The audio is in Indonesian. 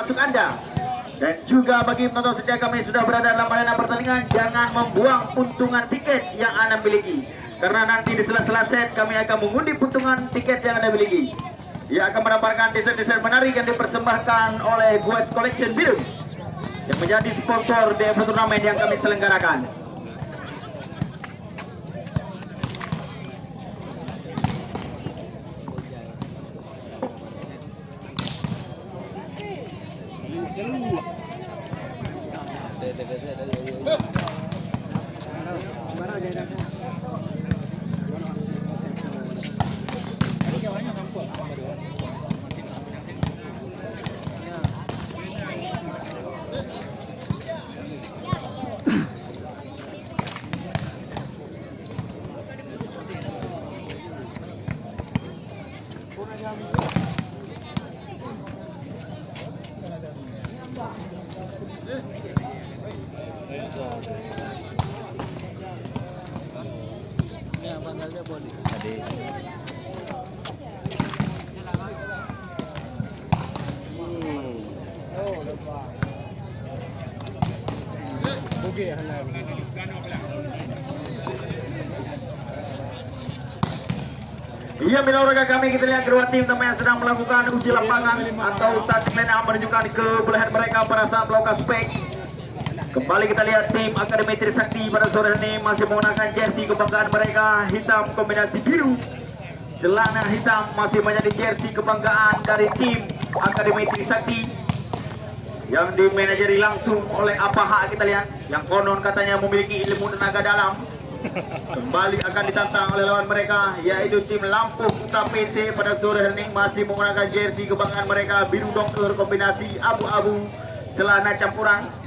termasuk Anda. Dan juga bagi penonton setia kami sudah berada dalam arena pertandingan, jangan membuang puntungan tiket yang Anda miliki. Karena nanti di sela-sela set kami akan mengundi puntungan tiket yang Anda miliki. Ia akan mendapatkan desain-desain menarik yang dipersembahkan oleh Gues Collection Biru yang menjadi sponsor di turnamen yang kami selenggarakan. Iya, mitra warga kami, kita lihat kedua tim teman yang sedang melakukan uji lapangan atau touch line menunjukkan kebolehan mereka pada saat melakukan spek. Kembali kita lihat tim Akademi Trisakti pada sore ini masih menggunakan jersey kebanggaan mereka hitam kombinasi biru. Celana hitam masih menjadi jersey kebanggaan dari tim Akademi Trisakti yang dimanajeri langsung oleh Apaha. Kita lihat yang konon katanya memiliki ilmu tenaga dalam. Kembali akan ditantang oleh lawan mereka yaitu tim Lampung Kuta PC pada sore hari ini masih menggunakan jersey kebanggaan mereka biru dokter kombinasi abu-abu celana campuran.